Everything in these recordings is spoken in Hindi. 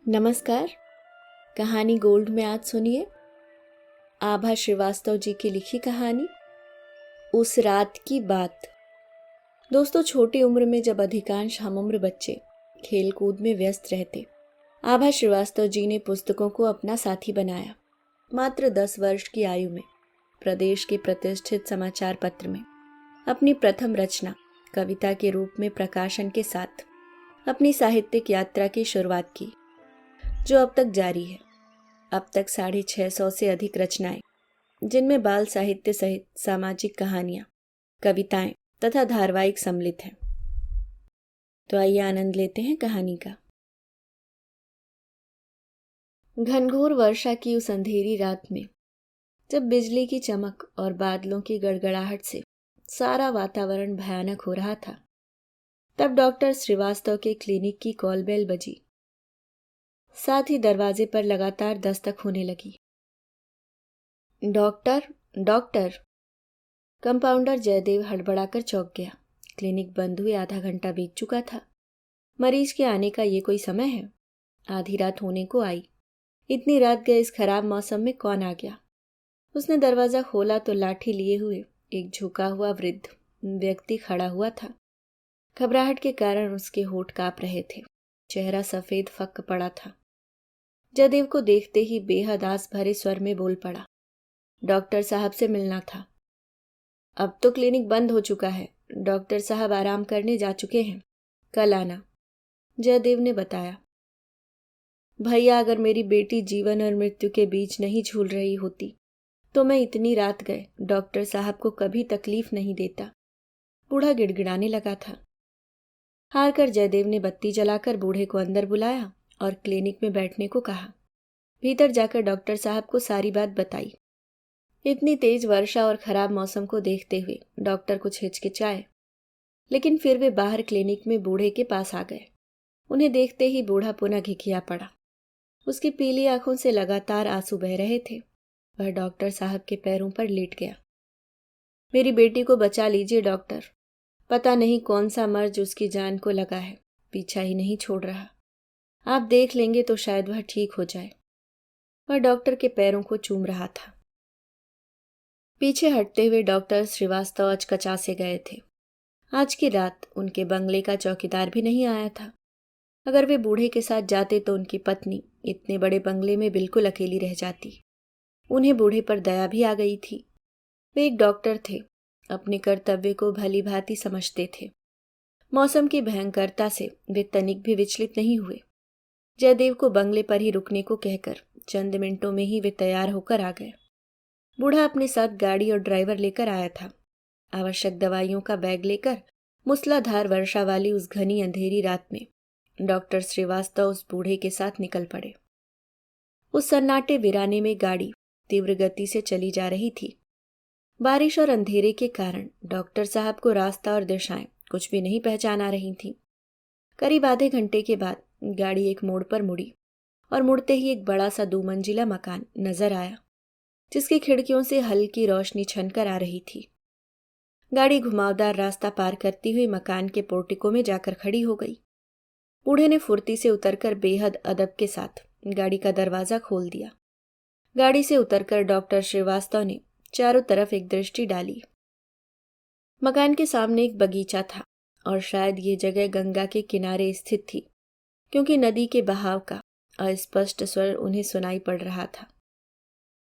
नमस्कार। कहानी गोल्ड में आज सुनिए आभा श्रीवास्तव जी की लिखी कहानी उस रात की बात। दोस्तों, छोटी उम्र में जब अधिकांश हमउम्र बच्चे खेल कूद में व्यस्त रहते, आभा श्रीवास्तव जी ने पुस्तकों को अपना साथी बनाया। मात्र 10 वर्ष की आयु में प्रदेश के प्रतिष्ठित समाचार पत्र में अपनी प्रथम रचना कविता के रूप में प्रकाशन के साथ अपनी साहित्यिक यात्रा की शुरुआत की, जो अब तक जारी है। अब तक 650 से अधिक रचनाएं, जिनमें बाल साहित्य सहित सामाजिक कहानियां, कविताएं तथा धारावाहिक सम्मिलित हैं। तो आइए आनंद लेते हैं कहानी का। घनघोर वर्षा की उस अंधेरी रात में, जब बिजली की चमक और बादलों की गड़गड़ाहट से सारा वातावरण भयानक हो रहा था, तब डॉक्टर श्रीवास्तव के क्लिनिक की कॉल बेल बजी। साथ ही दरवाजे पर लगातार दस्तक होने लगी। Doctor, doctor. कंपाउंडर जयदेव हड़बड़ाकर चौंक गया। क्लिनिक बंद हुए आधा घंटा बीत चुका था। मरीज के आने का ये कोई समय है? आधी रात होने को आई। इतनी रात गए इस खराब मौसम में कौन आ गया? उसने दरवाजा खोला तो लाठी लिए हुए एक झुका हुआ वृद्ध व्यक्ति खड़ा हुआ था। घबराहट के कारण उसके होंठ कांप रहे थे। चेहरा सफेद फक पड़ा था। जयदेव को देखते ही बेहद आस भरे स्वर में बोल पड़ा, डॉक्टर साहब से मिलना था। अब तो क्लिनिक बंद हो चुका है, डॉक्टर साहब आराम करने जा चुके हैं, कल आना, जयदेव ने बताया। भैया, अगर मेरी बेटी जीवन और मृत्यु के बीच नहीं झूल रही होती तो मैं इतनी रात गए डॉक्टर साहब को कभी तकलीफ नहीं देता, बूढ़ा गिड़गिड़ाने लगा था। हार कर जयदेव ने बत्ती जलाकर बूढ़े को अंदर बुलाया और क्लिनिक में बैठने को कहा। भीतर जाकर डॉक्टर साहब को सारी बात बताई। इतनी तेज वर्षा और खराब मौसम को देखते हुए डॉक्टर कुछ हिचकिचाए, लेकिन फिर वे बाहर क्लिनिक में बूढ़े के पास आ गए। उन्हें देखते ही बूढ़ा पुनः घिघिया पड़ा। उसकी पीली आंखों से लगातार आंसू बह रहे थे। वह डॉक्टर साहब के पैरों पर लेट गया। मेरी बेटी को बचा लीजिए डॉक्टर, पता नहीं कौन सा मर्ज उसकी जान को लगा है, पीछा ही नहीं छोड़ रहा। आप देख लेंगे तो शायद वह ठीक हो जाए। वह डॉक्टर के पैरों को चूम रहा था। पीछे हटते हुए डॉक्टर श्रीवास्तव अचकचा से गए थे। आज की रात उनके बंगले का चौकीदार भी नहीं आया था। अगर वे बूढ़े के साथ जाते तो उनकी पत्नी इतने बड़े बंगले में बिल्कुल अकेली रह जाती। उन्हें बूढ़े पर दया भी आ गई थी। वे एक डॉक्टर थे, अपने कर्तव्य को भली भांति समझते थे। मौसम की भयंकरता से वे तनिक भी विचलित नहीं हुए। जयदेव को बंगले पर ही रुकने को कहकर चंद मिनटों में ही वे तैयार होकर आ गए। बूढ़ा अपने साथ गाड़ी और ड्राइवर लेकर आया था। आवश्यक दवाइयों का बैग लेकर मूसलाधार वर्षा वाली उस घनी अंधेरी रात में डॉक्टर श्रीवास्तव उस बूढ़े के साथ निकल पड़े। उस सन्नाटे वीराने में गाड़ी तीव्र गति से चली जा रही थी। बारिश और अंधेरे के कारण डॉक्टर साहब को रास्ता और दिशाएं कुछ भी नहीं पहचान आ रही थीं। करीब आधे घंटे के बाद गाड़ी एक मोड़ पर मुड़ी और मुड़ते ही एक बड़ा सा 2 मंजिला मकान नजर आया, जिसकी खिड़कियों से हल्की रोशनी छनकर आ रही थी। गाड़ी घुमावदार रास्ता पार करती हुई मकान के पोर्टिको में जाकर खड़ी हो गई। बूढ़े ने फुर्ती से उतरकर बेहद अदब के साथ गाड़ी का दरवाजा खोल दिया। गाड़ी से उतरकर डॉक्टर श्रीवास्तव ने चारों तरफ एक दृष्टि डाली। मकान के सामने एक बगीचा था और शायद ये जगह गंगा के किनारे स्थित थी, क्योंकि नदी के बहाव का अस्पष्ट स्वर उन्हें सुनाई पड़ रहा था।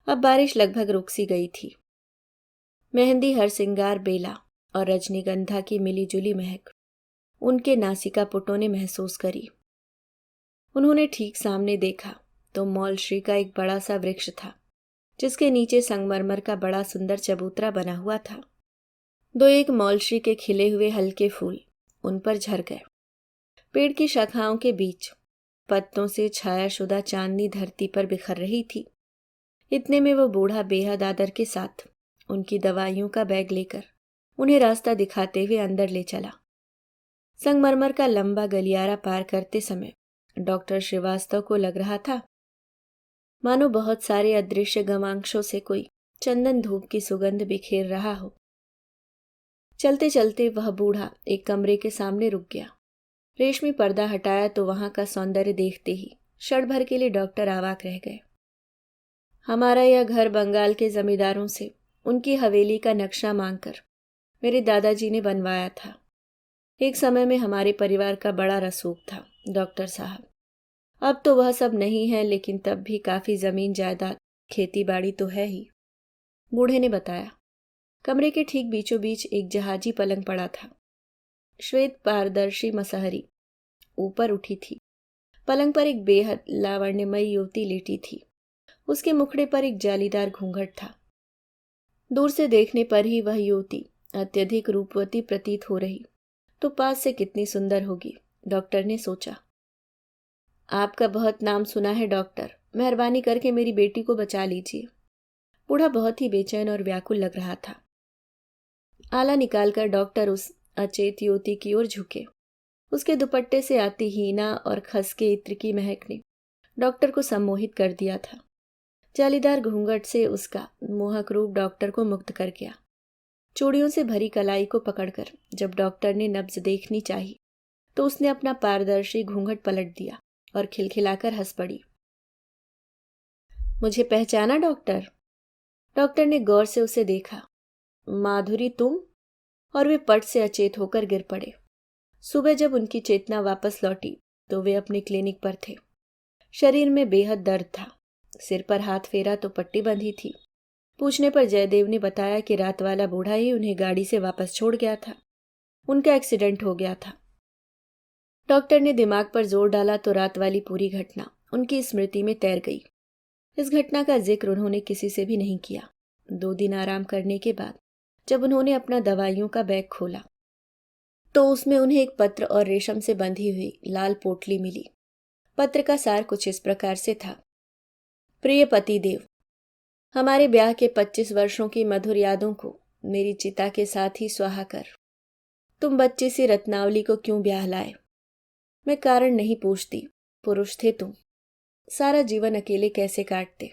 अब बारिश लगभग रुक सी गई थी। मेहंदी, हरसिंगार, बेला और रजनीगंधा की मिलीजुली महक उनके नासिका पुटों ने महसूस करी। उन्होंने ठीक सामने देखा तो मौलश्री का एक बड़ा सा वृक्ष था, जिसके नीचे संगमरमर का बड़ा सुंदर चबूतरा बना हुआ था। 2-1 मौलश्री के खिले हुए हल्के फूल उन पर झर गए। पेड़ की शाखाओं के बीच पत्तों से छायाशुदा चांदनी धरती पर बिखर रही थी। इतने में वो बूढ़ा बेहद आदर के साथ उनकी दवाइयों का बैग लेकर उन्हें रास्ता दिखाते हुए अंदर ले चला। संगमरमर का लंबा गलियारा पार करते समय डॉक्टर श्रीवास्तव को लग रहा था मानो बहुत सारे अदृश्य गवांशों से कोई चंदन धूप की सुगंध बिखेर रहा हो। चलते चलते वह बूढ़ा एक कमरे के सामने रुक गया। रेशमी पर्दा हटाया तो वहां का सौंदर्य देखते ही क्षण भर के लिए डॉक्टर अवाक रह गए। हमारा यह घर बंगाल के जमींदारों से उनकी हवेली का नक्शा मांगकर मेरे दादाजी ने बनवाया था। एक समय में हमारे परिवार का बड़ा रसूख था डॉक्टर साहब। अब तो वह सब नहीं है, लेकिन तब भी काफी जमीन जायदाद, खेती बाड़ी तो है ही, बूढ़े ने बताया। कमरे के ठीक बीचों बीच एक जहाजी पलंग पड़ा था। श्वेत पारदर्शी मसहरी ऊपर उठी थी। पलंग पर एक बेहद लावण्यमयी युवती लेटी थी। उसके मुखड़े पर एक जालीदार घूंघट था। दूर से देखने पर ही वह युवती अत्यधिक रूपवती प्रतीत हो रही, तो पास से कितनी सुंदर होगी, डॉक्टर ने सोचा। आपका बहुत नाम सुना है डॉक्टर, मेहरबानी करके मेरी बेटी को बचा लीजिए। बूढ़ा बहुत ही बेचैन और व्याकुल लग रहा था। आला निकालकर डॉक्टर उस अचेत युवती की ओर झुके। उसके दुपट्टे से आती हीना और खसके इत्र की महक ने डॉक्टर को सम्मोहित कर दिया था। जालीदार घूंघट से उसका मोहक रूप डॉक्टर को मुग्ध कर गया। चूड़ियों से भरी कलाई को पकड़कर जब डॉक्टर ने नब्ज देखनी चाही, तो उसने अपना पारदर्शी घूंघट पलट दिया और खिलखिलाकर हंस पड़ी। मुझे पहचाना डॉक्टर? डॉक्टर ने गौर से उसे देखा। माधुरी तुम? और वे पट से अचेत होकर गिर पड़े। सुबह जब उनकी चेतना वापस लौटी तो वे अपने क्लिनिक पर थे। शरीर में बेहद दर्द था। सिर पर हाथ फेरा तो पट्टी बंधी थी। पूछने पर जयदेव ने बताया कि रात वाला बूढ़ा ही उन्हें गाड़ी से वापस छोड़ गया था। उनका एक्सीडेंट हो गया था। डॉक्टर ने दिमाग पर जोर डाला तो रात वाली पूरी घटना उनकी स्मृति में तैर गई। इस घटना का जिक्र उन्होंने किसी से भी नहीं किया। 2 दिन आराम करने के बाद जब उन्होंने अपना दवाइयों का बैग खोला तो उसमें उन्हें एक पत्र और रेशम से बंधी हुई लाल पोटली मिली। पत्र का सार कुछ इस प्रकार से था। प्रिय पतिदेव, हमारे ब्याह के 25 वर्षों की मधुर यादों को मेरी चिता के साथ ही स्वाहा कर। तुम बच्ची सी रत्नावली को क्यों ब्याह लाए? मैं कारण नहीं पूछती, पुरुष थे तुम, सारा जीवन अकेले कैसे काटते?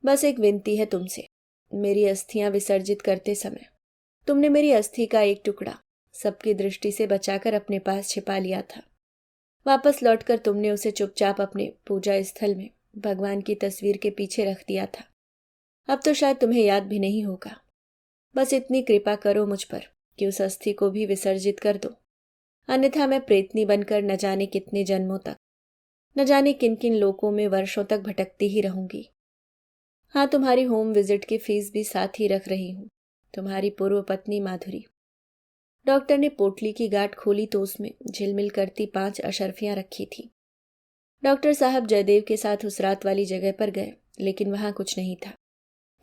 बस एक विनती है तुमसे, मेरी अस्थियां विसर्जित करते समय तुमने मेरी अस्थि का एक टुकड़ा सबकी दृष्टि से बचाकर अपने पास छिपा लिया था। वापस लौटकर तुमने उसे चुपचाप अपने पूजा स्थल में भगवान की तस्वीर के पीछे रख दिया था। अब तो शायद तुम्हें याद भी नहीं होगा। बस इतनी कृपा करो मुझ पर कि उस अस्थि को भी विसर्जित कर दो, अन्यथा मैं प्रेतनी बनकर न जाने कितने जन्मों तक, न जाने किन किन लोकों में वर्षों तक भटकती ही रहूंगी। हाँ, तुम्हारी होम विजिट की फीस भी साथ ही रख रही हूं। तुम्हारी पूर्व पत्नी माधुरी। डॉक्टर ने पोटली की गांठ खोली तो उसमें झिलमिल करती 5 अशर्फियां रखी थी। डॉक्टर साहब जयदेव के साथ उस रात वाली जगह पर गए, लेकिन वहां कुछ नहीं था।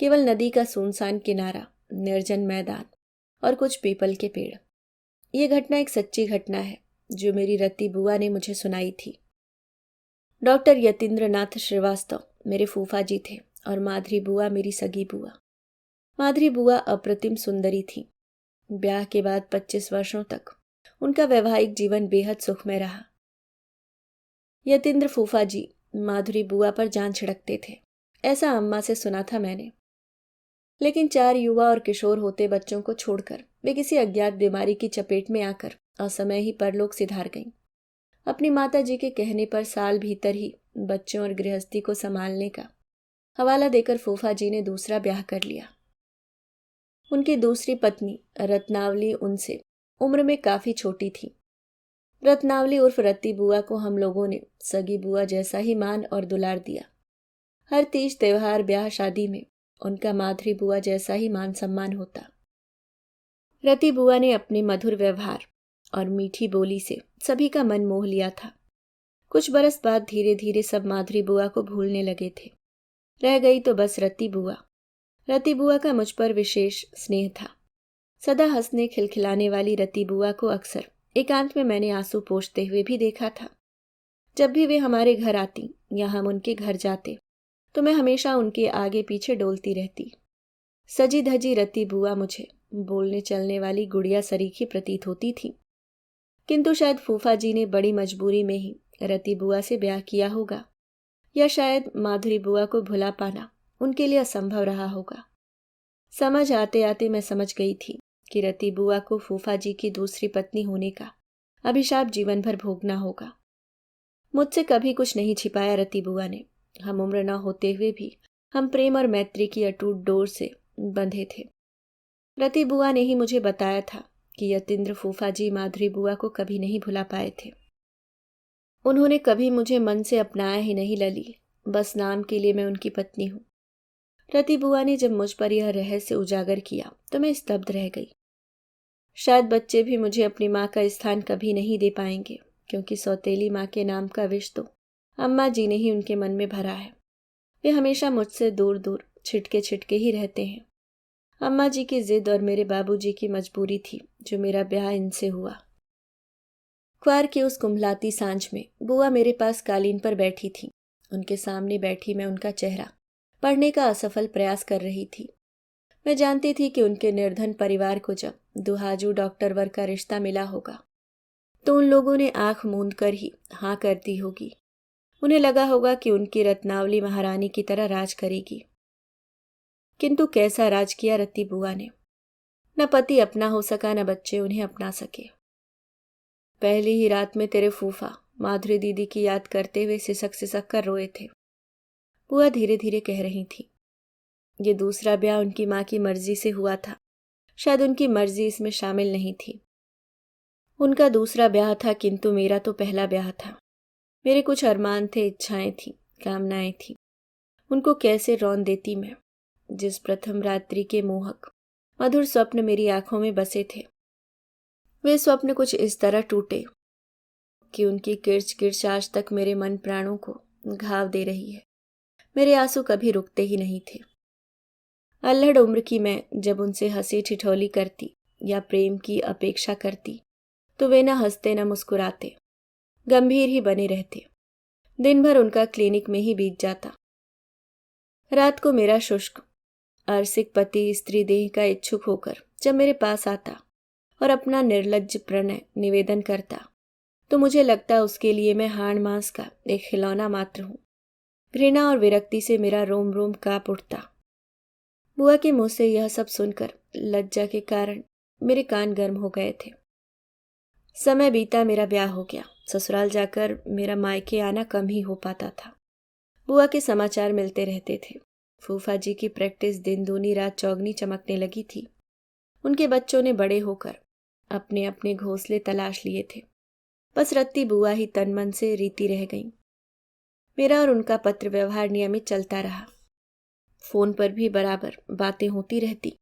केवल नदी का सुनसान किनारा, निर्जन मैदान और कुछ पीपल के पेड़। ये घटना एक सच्ची घटना है जो मेरी रति बुआ ने मुझे सुनाई थी। डॉक्टर यतीन्द्रनाथ श्रीवास्तव मेरे फूफा जी थे और माधुरी बुआ मेरी सगी बुआ। माधुरी बुआ अप्रतिम सुंदरी थी। ब्याह के बाद 25 वर्षों तक उनका वैवाहिक जीवन बेहद सुखमय रहा। यतीन्द्र फूफा जी माधुरी बुआ पर जान छिड़कते थे, ऐसा अम्मा से सुना था मैंने। लेकिन 4 युवा और किशोर होते बच्चों को छोड़कर वे किसी अज्ञात बीमारी की चपेट में आकर असमय ही परलोक सिधार गईं। अपनी माता जी के कहने पर साल भीतर ही बच्चों और गृहस्थी को संभालने का हवाला देकर फूफा जी ने दूसरा ब्याह कर लिया। उनकी दूसरी पत्नी रत्नावली उनसे उम्र में काफी छोटी थी। रत्नावली उर्फ रत्ती बुआ को हम लोगों ने सगी बुआ जैसा ही मान और दुलार दिया। हर तीज त्योहार, ब्याह शादी में उनका माधुरी बुआ जैसा ही मान सम्मान होता। रति बुआ ने अपने मधुर व्यवहार और मीठी बोली से सभी का मन मोह लिया था। कुछ बरस बाद धीरे धीरे सब माधुरी बुआ को भूलने लगे थे। रह गई तो बस रति बुआ। रति बुआ का मुझ पर विशेष स्नेह था। सदा हंसने खिलखिलाने वाली रति बुआ को अक्सर एकांत में मैंने आंसू पोंछते हुए भी देखा था। जब भी वे हमारे घर आती या हम उनके घर जाते तो मैं हमेशा उनके आगे पीछे डोलती रहती। सजी धजी रति बुआ मुझे बोलने चलने वाली गुड़िया सरीखी प्रतीत होती थी। किंतु शायद फूफा जी ने बड़ी मजबूरी में ही रति बुआ से ब्याह किया होगा, या शायद माधुरी बुआ को भुला पाना उनके लिए असंभव रहा होगा। समझ आते आते मैं समझ गई थी कि रति बुआ को फूफा जी की दूसरी पत्नी होने का अभिशाप जीवन भर भोगना होगा। मुझसे कभी कुछ नहीं छिपाया रति बुआ ने। हम उम्र न होते हुए भी हम प्रेम और मैत्री की अटूट डोर से बंधे थे। रति बुआ ने ही मुझे बताया था कि यतीन्द्र फूफा जी माधुरी बुआ को कभी नहीं भुला पाए थे। उन्होंने कभी मुझे मन से अपनाया ही नहीं लली, बस नाम के लिए मैं उनकी पत्नी हूँ। रति बुआ ने जब मुझ पर यह रहस्य उजागर किया तो मैं स्तब्ध रह गई। शायद बच्चे भी मुझे अपनी माँ का स्थान कभी नहीं दे पाएंगे, क्योंकि सौतेली माँ के नाम का विष तो अम्मा जी ने ही उनके मन में भरा है। वे हमेशा मुझसे दूर दूर छिटके छिटके ही रहते हैं। अम्मा जी की जिद और मेरे बाबूजी की मजबूरी थी जो मेरा ब्याह इनसे हुआ। क्वार की उस कुंभलाती सांझ में बुआ मेरे पास कालीन पर बैठी थी। उनके सामने बैठी मैं उनका चेहरा पढ़ने का असफल प्रयास कर रही थी। मैं जानती थी कि उनके निर्धन परिवार को जब दुहाजू डॉक्टर वर का रिश्ता मिला होगा तो उन लोगों ने आंख मूंद कर ही हाँ कर दी होगी। उन्हें लगा होगा कि उनकी रत्नावली महारानी की तरह राज करेगी। किंतु कैसा राज किया रत्ती बुआ ने। न पति अपना हो सका, न बच्चे उन्हें अपना सके। पहली ही रात में तेरे फूफा माधुरी दीदी की याद करते हुए सिसक सिसक कर रोए थे। बुआ धीरे धीरे कह रही थी। ये दूसरा ब्याह उनकी माँ की मर्जी से हुआ था। शायद उनकी मर्जी इसमें शामिल नहीं थी। उनका दूसरा ब्याह था, किंतु मेरा तो पहला ब्याह था। मेरे कुछ अरमान थे, इच्छाएं थी, कामनाएं थी। उनको कैसे रौन देती मैं। जिस प्रथम रात्रि के मोहक मधुर स्वप्न मेरी आंखों में बसे थे, वे स्वप्न कुछ इस तरह टूटे कि उनकी किर्च किर्च आज तक मेरे मन प्राणों को घाव दे रही है। मेरे आंसू कभी रुकते ही नहीं थे। अल्हड़ उम्र की मैं जब उनसे हंसी ठिठोली करती या प्रेम की अपेक्षा करती तो वे न हंसते न मुस्कुराते, गंभीर ही बने रहते। दिन भर उनका क्लिनिक में ही बीत जाता। रात को मेरा शुष्क अरसिक पति स्त्री देह का इच्छुक होकर जब मेरे पास आता और अपना निर्लज्ज प्रणय निवेदन करता तो मुझे लगता उसके लिए मैं हाड़ मांस का एक खिलौना मात्र हूँ। घृणा और विरक्ति से मेरा रोम रोम कांप उठता। बुआ के मुंह से यह सब सुनकर लज्जा के कारण मेरे कान गर्म हो गए थे। समय बीता, मेरा ब्याह हो गया। ससुराल जाकर मेरा मायके आना कम ही हो पाता था। बुआ के समाचार मिलते रहते थे। फूफा जी की प्रैक्टिस दिन दूनी रात चौगनी चमकने लगी थी। उनके बच्चों ने बड़े होकर अपने अपने घोंसले तलाश लिए थे। बस रत्ती बुआ ही तन मन से रीति रह गईं। मेरा और उनका पत्र व्यवहार नियमित चलता रहा। फोन पर भी बराबर बातें होती रहती।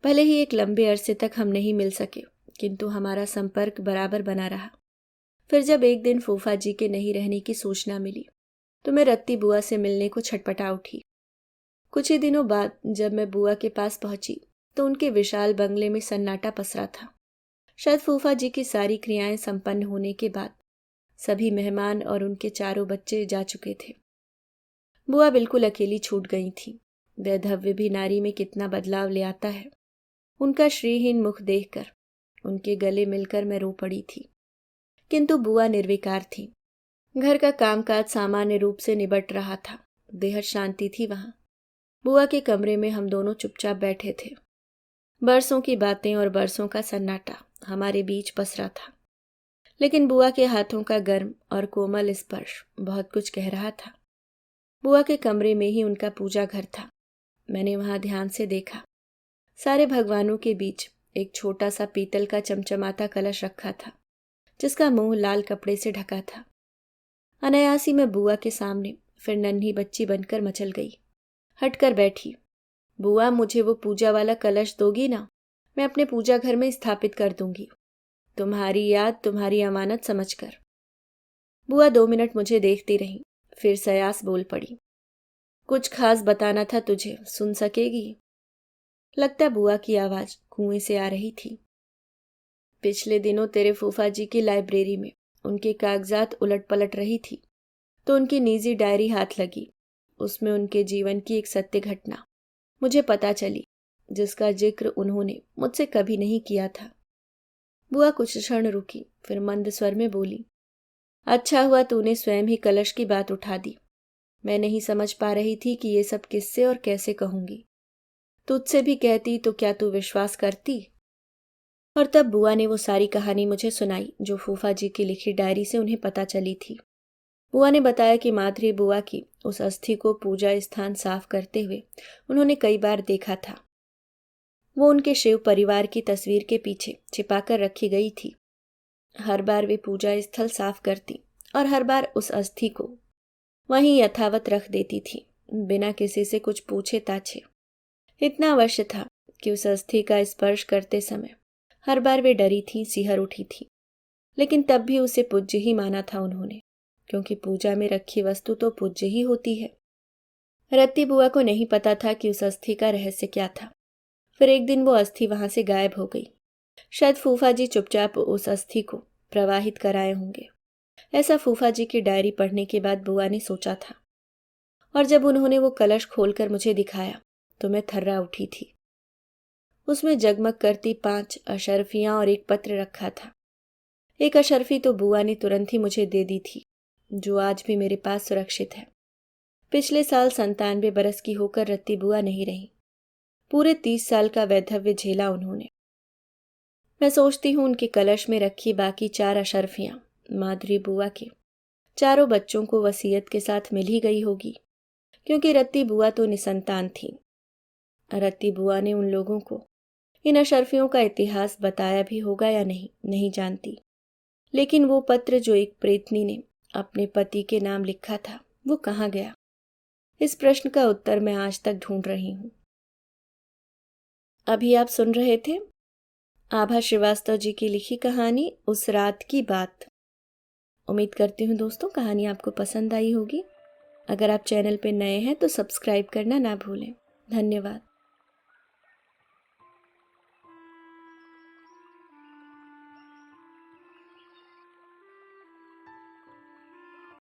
भले ही एक लंबे अरसे तक हम नहीं मिल सके, किंतु हमारा संपर्क बराबर बना रहा। फिर जब एक दिन फूफा जी के नहीं रहने की सूचना मिली तो मैं रत्ती बुआ से मिलने को छटपटा उठी। कुछ ही दिनों बाद जब मैं बुआ के पास पहुंची तो उनके विशाल बंगले में सन्नाटा पसरा था। शायद फूफा जी की सारी क्रियाएं संपन्न होने के बाद सभी मेहमान और उनके चारों बच्चे जा चुके थे। बुआ बिल्कुल अकेली छूट गई थी। वैधव्य भी नारी में कितना बदलाव ले आता है। उनका श्रीहीन मुख देखकर उनके गले मिलकर मैं रो पड़ी थी। किंतु बुआ निर्विकार थी। घर का कामकाज सामान्य रूप से निबट रहा था। बेहद शांति थी वहां। बुआ के कमरे में हम दोनों चुपचाप बैठे थे। बरसों की बातें और बरसों का सन्नाटा हमारे बीच पसरा था, लेकिन बुआ के हाथों का गर्म और कोमल स्पर्श बहुत कुछ कह रहा था। बुआ के कमरे में ही उनका पूजा घर था। मैंने वहां ध्यान से देखा। सारे भगवानों के बीच एक छोटा सा पीतल का चमचमाता कलश रखा था, जिसका मुंह लाल कपड़े से ढका था। अनायासी मैं बुआ के सामने फिर नन्ही बच्ची बनकर मचल गई। हटकर बैठी। बुआ, मुझे वो पूजा वाला कलश दोगी ना? मैं अपने पूजा घर में स्थापित कर दूंगी, तुम्हारी याद, तुम्हारी अमानत समझकर। बुआ 2 मिनट मुझे देखती रही, फिर सयास बोल पड़ी। कुछ खास बताना था तुझे, सुन सकेगी? लगता बुआ की आवाज कुएं से आ रही थी। पिछले दिनों तेरे फूफा जी की लाइब्रेरी में उनके कागजात उलट पलट रही थी तो उनकी निजी डायरी हाथ लगी। उसमें उनके जीवन की एक सत्य घटना मुझे पता चली, जिसका जिक्र उन्होंने मुझसे कभी नहीं किया था। बुआ कुछ क्षण रुकी, फिर मंद स्वर में बोली, अच्छा हुआ तूने स्वयं ही कलश की बात उठा दी। मैं नहीं समझ पा रही थी कि ये सब किससे और कैसे कहूंगी। तुझसे भी कहती तो क्या तू विश्वास करती? और तब बुआ ने वो सारी कहानी मुझे सुनाई जो फूफा जी की लिखी डायरी से उन्हें पता चली थी। बुआ ने बताया कि माधुरी बुआ की उस अस्थि को पूजा स्थान साफ करते हुए उन्होंने कई बार देखा था। वो उनके शिव परिवार की तस्वीर के पीछे छिपाकर रखी गई थी। हर बार वे पूजा स्थल साफ करती और हर बार उस अस्थि को वहीं यथावत रख देती थी, बिना किसी से कुछ पूछे ताछे। इतना अवश्य था कि उस अस्थि का स्पर्श करते समय हर बार वे डरी थी, सिहर उठी थी, लेकिन तब भी उसे पूज्य ही माना था उन्होंने, क्योंकि पूजा में रखी वस्तु तो पूज्य ही होती है। रत्ती बुआ को नहीं पता था कि उस अस्थि का रहस्य क्या था। फिर एक दिन वो अस्थि वहां से गायब हो गई। शायद फूफा जी चुपचाप उस अस्थि को प्रवाहित कराए होंगे। ऐसा फूफा जी की डायरी पढ़ने के बाद बुआ ने सोचा था। और जब उन्होंने वो कलश खोलकर मुझे दिखाया तो मैं थर्रा उठी थी। उसमें जगमग करती 5 अशर्फियां और एक पत्र रखा था। एक अशर्फी तो बुआ ने तुरंत ही मुझे दे दी थी, जो आज भी मेरे पास सुरक्षित है। पिछले साल 97 बरस की होकर रत्ती बुआ नहीं रही। पूरे 30 साल का वैधव्य झेला उन्होंने। मैं सोचती हूँ उनके कलश में रखी बाकी 4 अशर्फियां माधुरी बुआ के चारों बच्चों को वसीयत के साथ मिल ही गई होगी, क्योंकि रत्ती बुआ तो निसंतान थी। रत्ती बुआ ने उन लोगों को इन अशर्फियों का इतिहास बताया भी होगा या नहीं जानती। लेकिन वो पत्र जो एक प्रेतनी ने अपने पति के नाम लिखा था, वो कहाँ गया? इस प्रश्न का उत्तर मैं आज तक ढूंढ रही हूँ। अभी आप सुन रहे थे आभा श्रीवास्तव जी की लिखी कहानी उस रात की बात। उम्मीद करती हूँ दोस्तों कहानी आपको पसंद आई होगी। अगर आप चैनल पे नए हैं तो सब्सक्राइब करना ना भूलें। धन्यवाद।